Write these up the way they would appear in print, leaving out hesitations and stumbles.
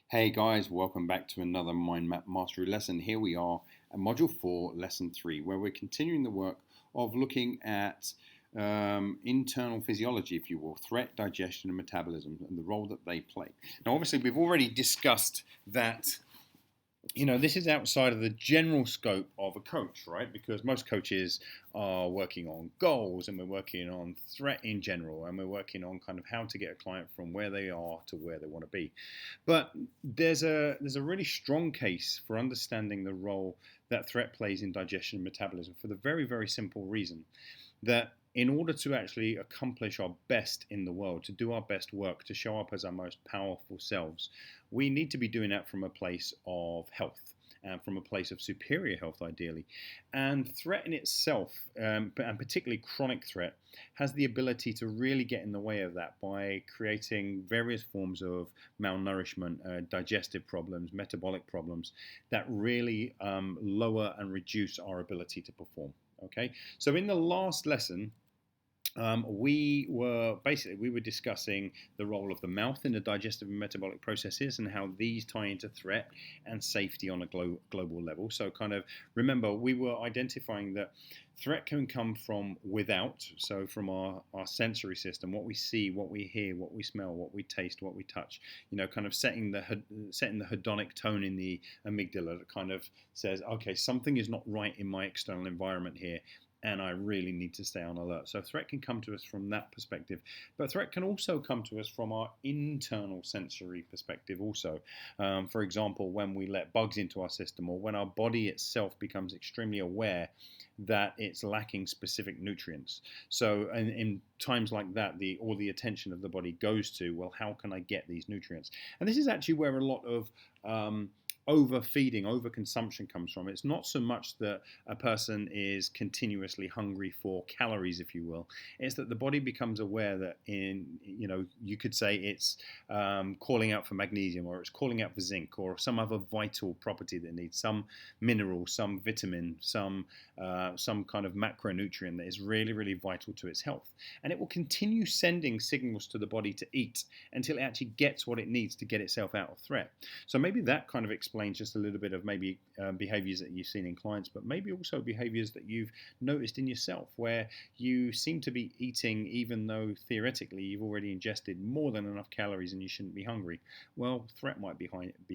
Hey guys, welcome back to another MindMAP Mastery lesson. Here we are at Module 4, Lesson 3, where we're continuing the work of looking at internal physiology, if you will, threat, digestion, and metabolism, and the role that they play. Now, obviously, we've already discussed that this is outside of the general scope of a coach, right? Because most coaches are working on goals and we're working on threat in general and we're working on kind of how to get a client from where they are to where they want to be. But there's a really strong case for understanding the role that threat plays in digestion and metabolism for the very, very simple reason that in order to actually accomplish our best in the world, to do our best work, to show up as our most powerful selves, we need to be doing that from a place of health and from a place of superior health, ideally. And threat in itself, and particularly chronic threat, has the ability to really get in the way of that by creating various forms of malnourishment, digestive problems, metabolic problems that really lower and reduce our ability to perform. Okay, so in the last lesson, we were discussing the role of the mouth in the digestive and metabolic processes and how these tie into threat and safety on a global level. So kind of remember, we were identifying that threat can come from without, so from our sensory system, what we see, what we hear, what we smell, what we taste, what we touch, kind of setting the hedonic tone in the amygdala that kind of says, okay, something is not right in my external environment here, and I really need to stay on alert. So threat can come to us from that perspective, but threat can also come to us from our internal sensory perspective also. For example, when we let bugs into our system, or when our body itself becomes extremely aware that it's lacking specific nutrients. So in times like that, all the attention of the body goes to, well, how can I get these nutrients? And this is actually where a lot of overfeeding, overconsumption comes from. It's not so much that a person is continuously hungry for calories, if you will. It's that the body becomes aware that you could say it's calling out for magnesium, or it's calling out for zinc, or some other vital property that it needs, some mineral, some vitamin, some kind of macronutrient that is really, really vital to its health. And it will continue sending signals to the body to eat until it actually gets what it needs to get itself out of threat. So maybe that kind of explains just a little bit of maybe behaviors that you've seen in clients, but maybe also behaviors that you've noticed in yourself, where you seem to be eating even though theoretically you've already ingested more than enough calories and you shouldn't be hungry. Well, threat might be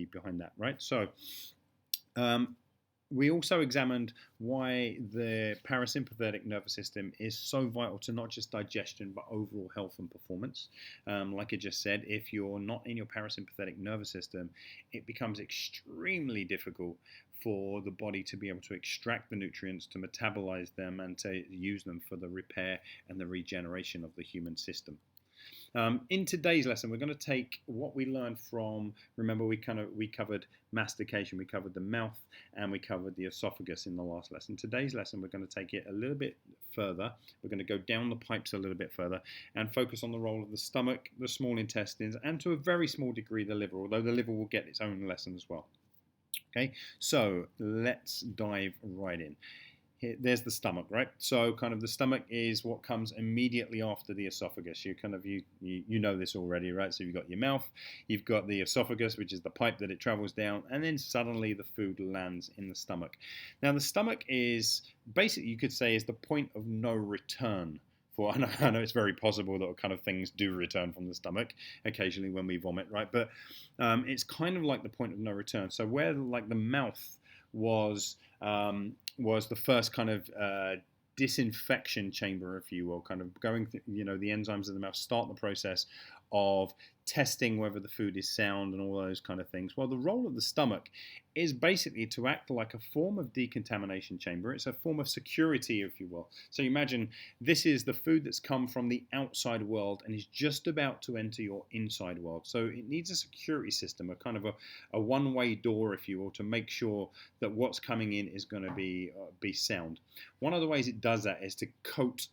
behind that, right? So we also examined why the parasympathetic nervous system is so vital to not just digestion, but overall health and performance. Like I just said, if you're not in your parasympathetic nervous system, it becomes extremely difficult for the body to be able to extract the nutrients, to metabolize them, and to use them for the repair and the regeneration of the human system. In today's lesson, we're going to take what we learned from, remember we covered mastication, we covered the mouth, and we covered the esophagus in the last lesson. Today's lesson, we're going to take it a little bit further. We're going to go down the pipes a little bit further and focus on the role of the stomach, the small intestines, and to a very small degree the liver, although the liver will get its own lesson as well. Okay, so let's dive right in. There's the stomach, right? So kind of the stomach is what comes immediately after the esophagus. You know this already, right? So you've got your mouth, you've got the esophagus, which is the pipe that it travels down, and then suddenly the food lands in the stomach. Now the stomach is basically, you could say, is the point of no return. I know it's very possible that kind of things do return from the stomach occasionally when we vomit, right? But it's kind of like the point of no return. So where like the mouth was the first kind of disinfection chamber, if you will, kind of going through, the enzymes of the mouth start the process of testing whether the food is sound and all those kind of things. Well, the role of the stomach is basically to act like a form of decontamination chamber. It's a form of security, if you will. So imagine this is the food that's come from the outside world and is just about to enter your inside world. So it needs a security system, a kind of a one-way door, if you will, to make sure that what's coming in is going to be sound. One of the ways it does that is to coat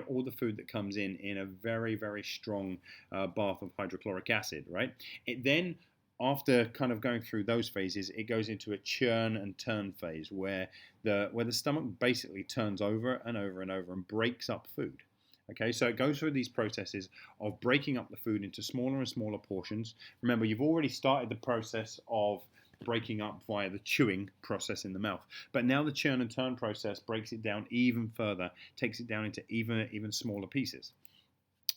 all the food that comes in a very, very strong bath of hydrochloric acid, right? It then, after kind of going through those phases, it goes into a churn and turn phase where the stomach basically turns over and over and over and breaks up food. Okay, so it goes through these processes of breaking up the food into smaller and smaller portions. Remember, you've already started the process of breaking up via the chewing process in the mouth. But now the churn and turn process breaks it down even further, takes it down into even smaller pieces.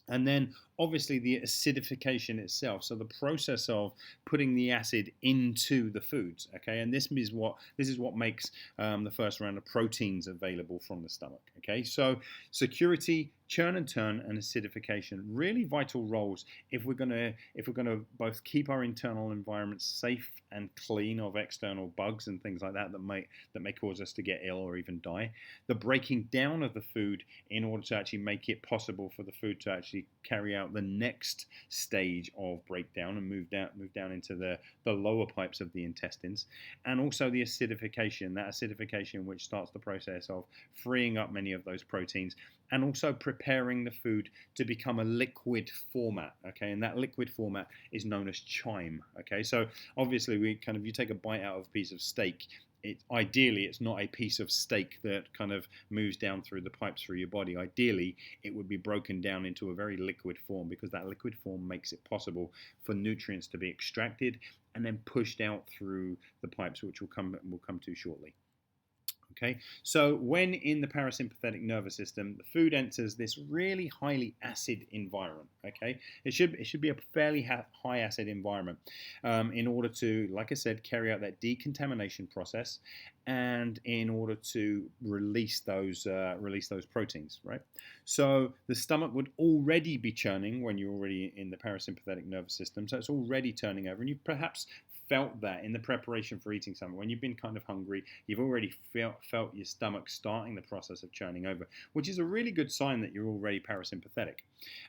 And then obviously the acidification itself, so the process of putting the acid into the foods, okay, and this is what makes the first round of proteins available from the stomach. Okay, so security, churn and turn, and acidification, really vital roles if we're gonna both keep our internal environment safe and clean of external bugs and things like that may cause us to get ill or even die. The breaking down of the food in order to actually make it possible for the food to actually carry out the next stage of breakdown and move down into the lower pipes of the intestines, and also the acidification, that acidification which starts the process of freeing up many of those proteins and also preparing the food to become a liquid format. Okay, and that liquid format is known as chyme. Okay, so obviously you take a bite out of a piece of steak. Ideally, it's not a piece of steak that kind of moves down through the pipes through your body. Ideally, it would be broken down into a very liquid form, because that liquid form makes it possible for nutrients to be extracted and then pushed out through the pipes, which we'll come to shortly. Okay, so when in the parasympathetic nervous system, the food enters this really highly acid environment. Okay, it should be a fairly high acid environment in order to, like I said, carry out that decontamination process, and in order to release those proteins. Right. So the stomach would already be churning when you're already in the parasympathetic nervous system. So it's already turning over, and you perhaps felt that in the preparation for eating something. When you've been kind of hungry, you've already felt your stomach starting the process of churning over, which is a really good sign that you're already parasympathetic.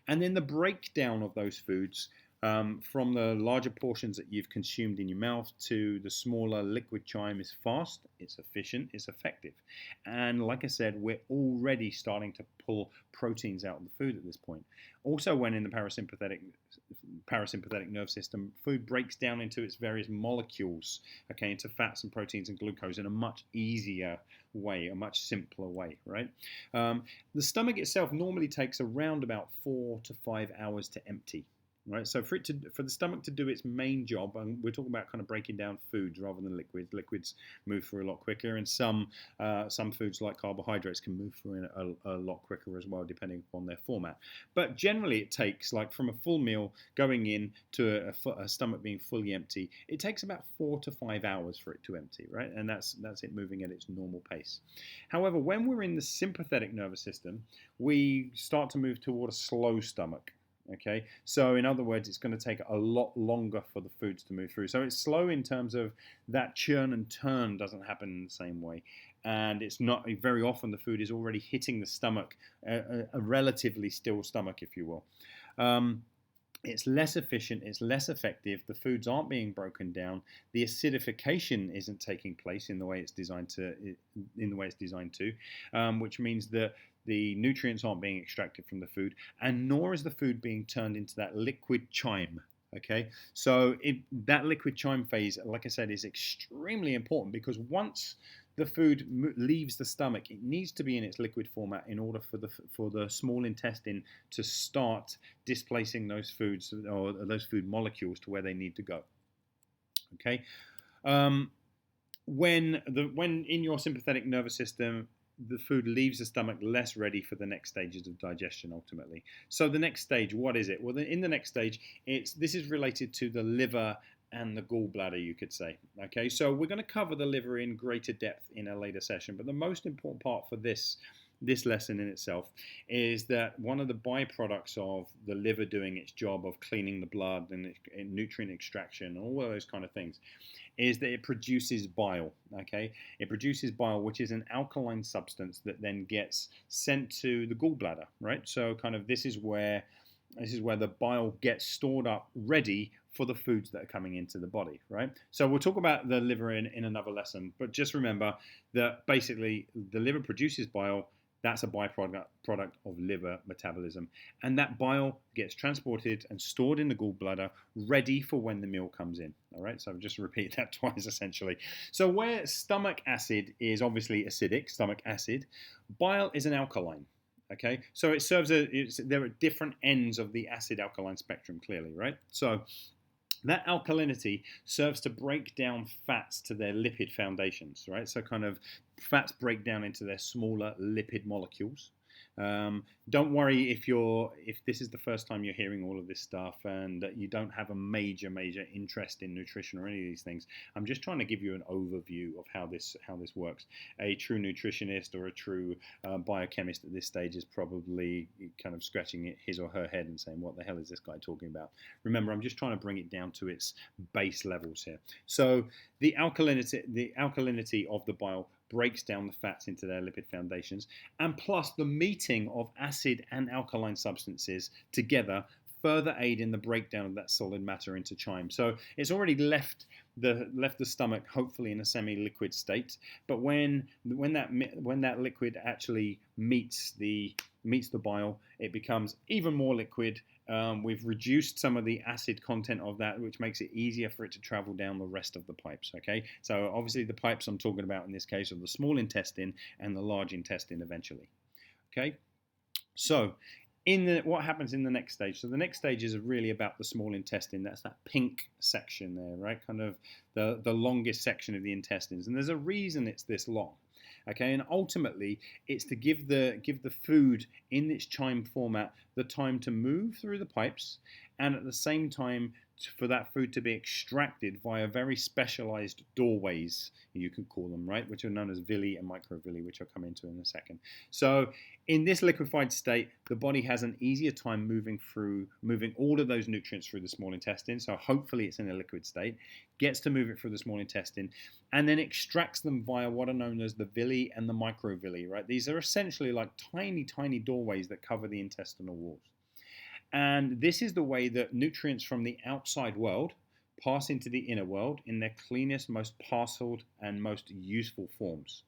And then the breakdown of those foods, from the larger portions that you've consumed in your mouth to the smaller liquid chyme, is fast, it's efficient, it's effective. And like I said, we're already starting to pull proteins out of the food at this point. Also, when in the parasympathetic nerve system, food breaks down into its various molecules, okay, into fats and proteins and glucose in a much easier way, a much simpler way, right? The stomach itself normally takes around about 4 to 5 hours to empty. Right, so for the stomach to do its main job, and we're talking about kind of breaking down foods rather than liquids. Liquids move through a lot quicker, and some foods like carbohydrates can move through a lot quicker as well, depending upon their format. But generally, it takes, like, from a full meal going in to a stomach being fully empty, it takes about 4 to 5 hours for it to empty, right? And that's it moving at its normal pace. However, when we're in the sympathetic nervous system, we start to move toward a slow stomach. Okay, so in other words, it's going to take a lot longer for the foods to move through. So it's slow in terms of that churn and turn doesn't happen in the same way. And it's not very often the food is already hitting the stomach, a relatively still stomach, if you will. It's less efficient, it's less effective, the foods aren't being broken down, the acidification isn't taking place in the way it's designed to, which means that the nutrients aren't being extracted from the food, and nor is the food being turned into that liquid chyme. Okay, so that liquid chyme phase, like I said, is extremely important, because once the food leaves the stomach, it needs to be in its liquid format in order for the small intestine to start displacing those foods, or those food molecules, to where they need to go. Okay, when in your sympathetic nervous system, the food leaves the stomach less ready for the next stages of digestion, ultimately. So the next stage, what is it? Well, in the next stage, this is related to the liver and the gallbladder, you could say. Okay, so we're going to cover the liver in greater depth in a later session, but the most important part for this lesson in itself is that one of the byproducts of the liver doing its job of cleaning the blood and nutrient extraction and all of those kind of things is that it produces bile. Okay, it produces bile, which is an alkaline substance that then gets sent to the gallbladder, right? So kind of this is where the bile gets stored up, ready for the foods that are coming into the body, right? So we'll talk about the liver in another lesson, but just remember that basically the liver produces bile. That's a byproduct of liver metabolism. And that bile gets transported and stored in the gallbladder, ready for when the meal comes in. All right, so I'll just repeat that twice, essentially. So where stomach acid is obviously acidic, stomach acid, bile is an alkaline. Okay, so it serves there are different ends of the acid alkaline spectrum, clearly, right? So that alkalinity serves to break down fats to their lipid foundations, right? So kind of fats break down into their smaller lipid molecules. Don't worry if this is the first time you're hearing all of this stuff and you don't have a major interest in nutrition or any of these things. I'm just trying to give you an overview of how this works. A true nutritionist or a true biochemist at this stage is probably kind of scratching his or her head and saying, "What the hell is this guy talking about?" Remember, I'm just trying to bring it down to its base levels here. So the alkalinity of the bile breaks down the fats into their lipid foundations, and plus the meeting of acid and alkaline substances together further aid in the breakdown of that solid matter into chyme. So it's already left the stomach hopefully in a semi-liquid state, but when that liquid actually meets the bile, it becomes even more liquid. We've reduced some of the acid content of that, which makes it easier for it to travel down the rest of the pipes. Okay, so obviously the pipes I'm talking about in this case are the small intestine and the large intestine eventually. Okay, so what happens in the next stage? So the next stage is really about the small intestine. That's that pink section there, right? Kind of the longest section of the intestines, and there's a reason it's this long. Okay, and ultimately it's to give the food in its chyme format the time to move through the pipes, and at the same time for that food to be extracted via very specialized doorways, you could call them, right, which are known as villi and microvilli, which I'll come into in a second. So in this liquefied state, the body has an easier time moving all of those nutrients through the small intestine. So hopefully it's in a liquid state, gets to move it through the small intestine, and then extracts them via what are known as the villi and the microvilli, right? These are essentially like tiny doorways that cover the intestinal walls. And this is the way that nutrients from the outside world pass into the inner world in their cleanest, most parceled, and most useful forms.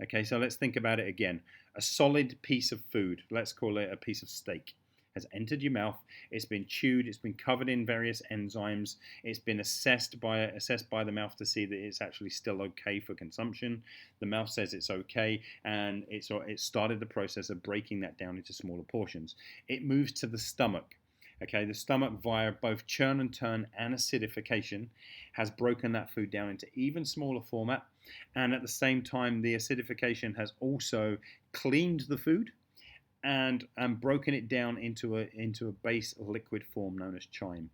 Okay, so let's think about it again. A solid piece of food, let's call it a piece of steak, has entered your mouth. It's been chewed. It's been covered in various enzymes. It's been assessed by the mouth to see that it's actually still okay for consumption. The mouth says it's okay, and it started the process of breaking that down into smaller portions. It moves to the stomach. Okay, the stomach, via both churn and turn and acidification, has broken that food down into even smaller format, and at the same time, the acidification has also cleaned the food and broken it down into a base liquid form known as chyme.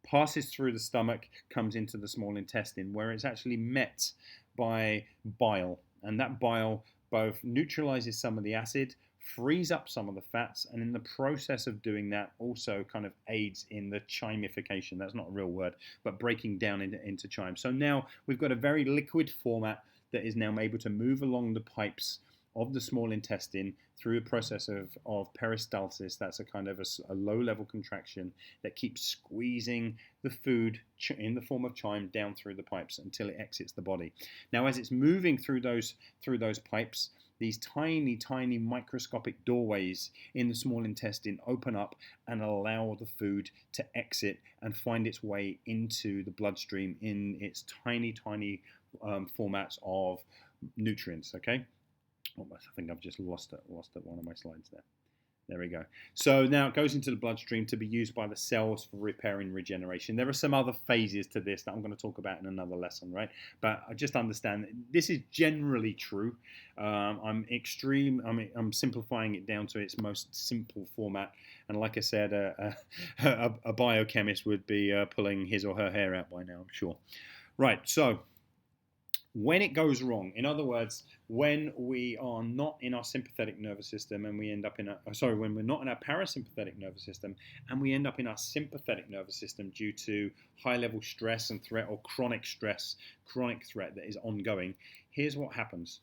Passes through the stomach, comes into the small intestine, where it's actually met by bile, and that bile both neutralizes some of the acid, frees up some of the fats, and in the process of doing that also kind of aids in the chymification. That's not a real word, but breaking down into chyme. So now we've got a very liquid format that is now able to move along the pipes of the small intestine through a process of peristalsis. That's a kind of a low-level contraction that keeps squeezing the food in the form of chyme down through the pipes until it exits the body. Now, as it's moving through those pipes, these tiny microscopic doorways in the small intestine open up and allow the food to exit and find its way into the bloodstream in its tiny formats of nutrients. Okay. Oh, I think I've just lost one of my slides there. There we go. So now it goes into the bloodstream to be used by the cells for repair and regeneration. There are some other phases to this that I'm going to talk about in another lesson, right? But I just understand this is generally true. I'm simplifying it down to its most simple format. And like I said, a biochemist would be pulling his or her hair out by now, I'm sure. Right, so when it goes wrong, in other words, when we are not in our sympathetic nervous system and we end up when we're not in our parasympathetic nervous system and we end up in our sympathetic nervous system due to high-level stress and threat or chronic threat that is ongoing, here's what happens.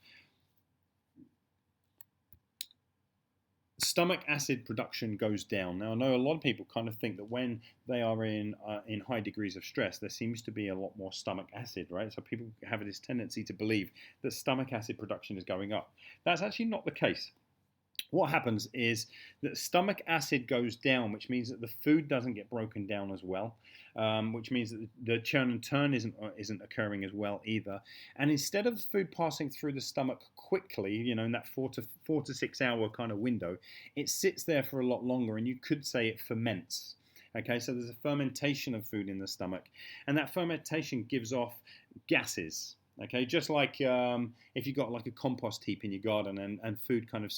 Stomach acid production goes down. Now, I know a lot of people kind of think that when they are in high degrees of stress, there seems to be a lot more stomach acid, right? So people have this tendency to believe that stomach acid production is going up. That's actually not the case. what happens is that stomach acid goes down, which means that the food doesn't get broken down as well, which means that the churn and turn isn't occurring as well either. And instead of food passing through the stomach quickly, in that 4 to 6 hour kind of window, it sits there for a lot longer, and you could say it ferments. Okay, so there's a fermentation of food in the stomach, and that fermentation gives off gases. Okay, just like if you got like a compost heap in your garden, and food kind of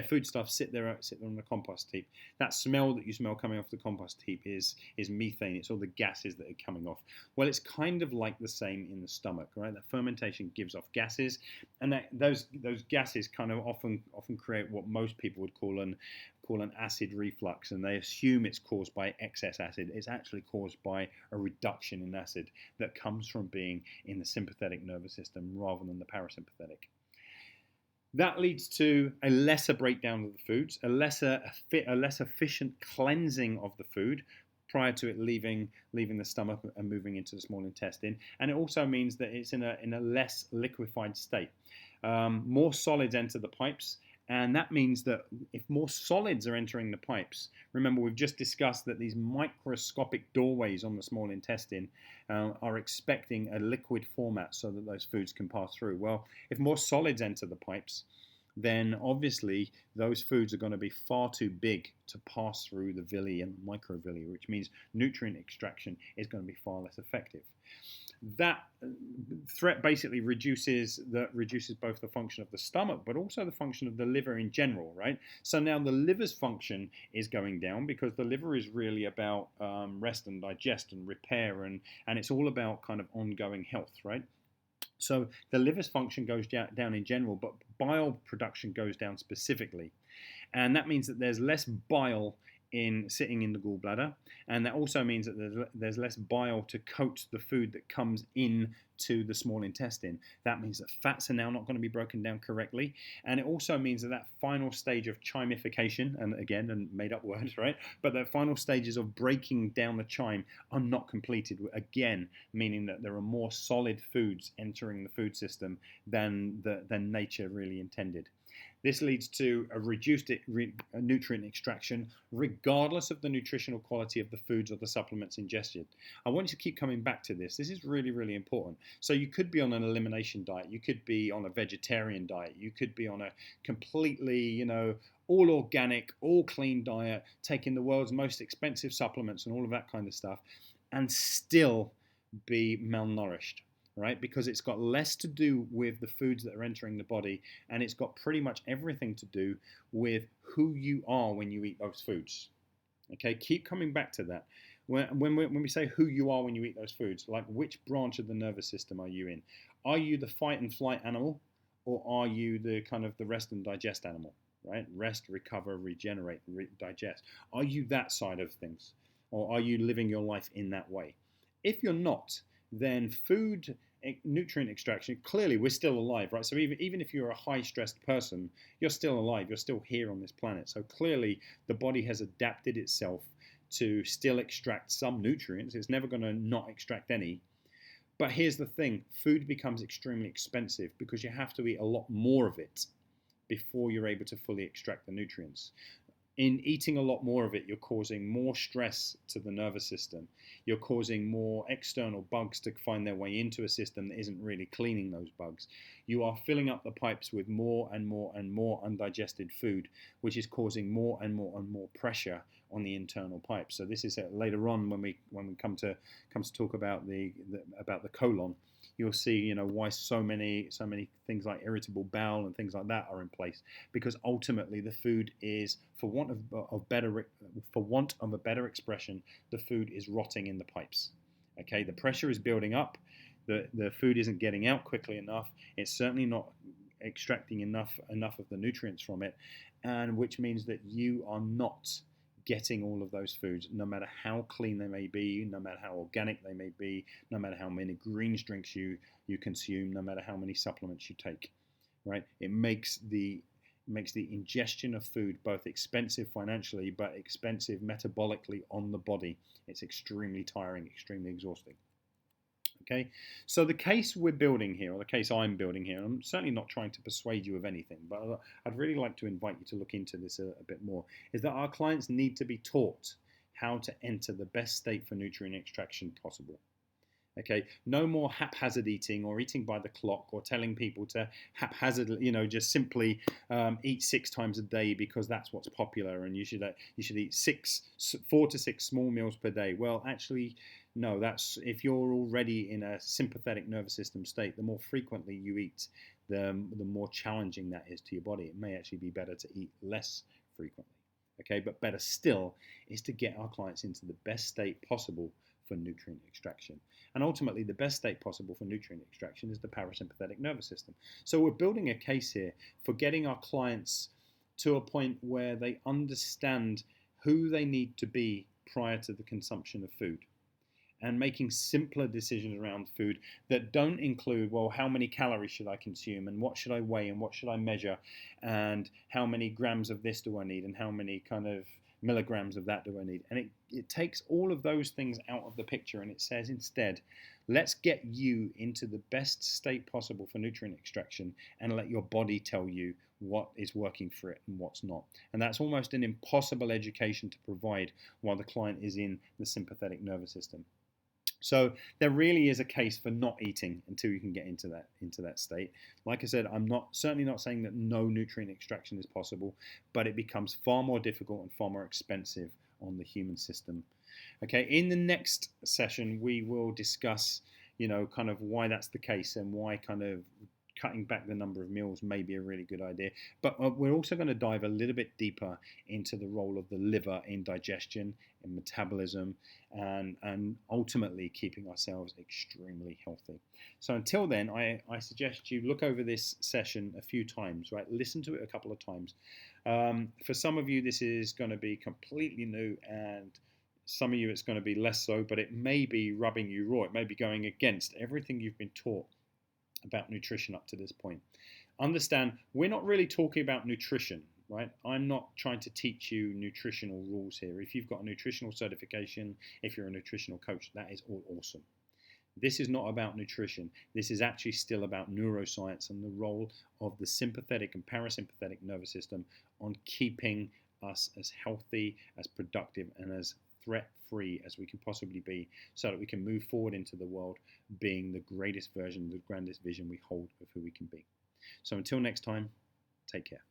food stuff sit there on the compost heap. That smell that you smell coming off the compost heap is methane. It's all the gases that are coming off. Well, it's kind of like the same in the stomach, right? That fermentation gives off gases, and those gases kind of often create what most people would call an acid reflux, and they assume it's caused by excess acid. It's actually caused by a reduction in acid that comes from being in the sympathetic nervous system rather than the parasympathetic. That leads to a lesser breakdown of the foods, a less efficient cleansing of the food prior to it leaving the stomach and moving into the small intestine. And it also means that it's in a less liquefied state. More solids enter the pipes, and that means that if more solids are entering the pipes, remember we've just discussed that these microscopic doorways on the small intestine are expecting a liquid format so that those foods can pass through. Well, if more solids enter the pipes, then obviously those foods are going to be far too big to pass through the villi and microvilli, which means nutrient extraction is going to be far less effective. That threat basically reduces both the function of the stomach, but also the function of the liver in general, right? So now the liver's function is going down because the liver is really about rest and digest and repair, and it's all about kind of ongoing health, right? So the liver's function goes down in general, but bile production goes down specifically. And that means that there's less bile sitting in the gallbladder, and that also means that there's less bile to coat the food that comes in to the small intestine. That means that fats are now not going to be broken down correctly, and it also means that final stage of chymification, and again, and made up words, right? But the final stages of breaking down the chyme are not completed, again, meaning that there are more solid foods entering the food system than nature really intended. This leads to a reduced nutrient extraction, regardless of the nutritional quality of the foods or the supplements ingested. I want you to keep coming back to this. This is really, really important. So you could be on an elimination diet. You could be on a vegetarian diet. You could be on a completely, all organic, all clean diet, taking the world's most expensive supplements and all of that kind of stuff, and still be malnourished. Right? Because it's got less to do with the foods that are entering the body, and it's got pretty much everything to do with who you are when you eat those foods. Okay, keep coming back to that. When we say who you are when you eat those foods, like which branch of the nervous system are you in? Are you the fight and flight animal, or are you the kind of the rest and digest animal? Right? Rest, recover, regenerate, digest. Are you that side of things, or are you living your life in that way? If you're not, then food nutrient extraction, clearly we're still alive, right? So even if you're a high stressed person, you're still alive, you're still here on this planet. So clearly the body has adapted itself to still extract some nutrients. It's never going to not extract any. But here's the thing, food becomes extremely expensive because you have to eat a lot more of it before you're able to fully extract the nutrients. In eating a lot more of it, you're causing more stress to the nervous system. You're causing more external bugs to find their way into a system that isn't really cleaning those bugs. You are filling up the pipes with more and more and more undigested food, which is causing more and more and more pressure on the internal pipes. So this is later on when we come to talk about the colon. You'll see, why so many things like irritable bowel and things like that are in place, because ultimately the food is, for want of a better expression, the food is rotting in the pipes. Okay, the pressure is building up. The food isn't getting out quickly enough. It's certainly not extracting enough of the nutrients from it, and which means that you are not getting all of those foods, no matter how clean they may be, no matter how organic they may be, no matter how many greens drinks you consume, no matter how many supplements you take, right? It makes the ingestion of food both expensive financially, but expensive metabolically on the body. It's extremely tiring, extremely exhausting. Okay, so the case we're building here, or the case I'm building here, and I'm certainly not trying to persuade you of anything, but I'd really like to invite you to look into this a bit more, is that our clients need to be taught how to enter the best state for nutrient extraction possible. Okay, no more haphazard eating or eating by the clock or telling people to haphazardly, just simply eat 6 times a day because that's what's popular, and you should eat 4 to 6 small meals per day. Well, actually, no. That's if you're already in a sympathetic nervous system state. The more frequently you eat, the more challenging that is to your body. It may actually be better to eat less frequently. Okay, but better still is to get our clients into the best state possible for nutrient extraction. And ultimately, the best state possible for nutrient extraction is the parasympathetic nervous system. So we're building a case here for getting our clients to a point where they understand who they need to be prior to the consumption of food, and making simpler decisions around food that don't include, well, how many calories should I consume, and what should I weigh, and what should I measure, and how many grams of this do I need, and how many kind of milligrams of that do I need. And it takes all of those things out of the picture, and it says instead, let's get you into the best state possible for nutrient extraction and let your body tell you what is working for it and what's not. And that's almost an impossible education to provide while the client is in the sympathetic nervous system. So there really is a case for not eating until you can get into that state. Like I said, I'm certainly not saying that no nutrient extraction is possible, but it becomes far more difficult and far more expensive on the human system. Okay, in the next session we will discuss, kind of why that's the case and why kind of cutting back the number of meals may be a really good idea. But we're also going to dive a little bit deeper into the role of the liver in digestion, in metabolism, and ultimately keeping ourselves extremely healthy. So until then, I suggest you look over this session a few times, right? Listen to it a couple of times. For some of you, this is going to be completely new, and some of you it's going to be less so, but it may be rubbing you raw. It may be going against everything you've been taught about nutrition up to this point. Understand, we're not really talking about nutrition, right? I'm not trying to teach you nutritional rules here. If you've got a nutritional certification, if you're a nutritional coach, that is all awesome. This is not about nutrition. This is actually still about neuroscience and the role of the sympathetic and parasympathetic nervous system on keeping us as healthy, as productive, and as threat-free as we can possibly be, so that we can move forward into the world being the greatest version, the grandest vision we hold of who we can be. So until next time, take care.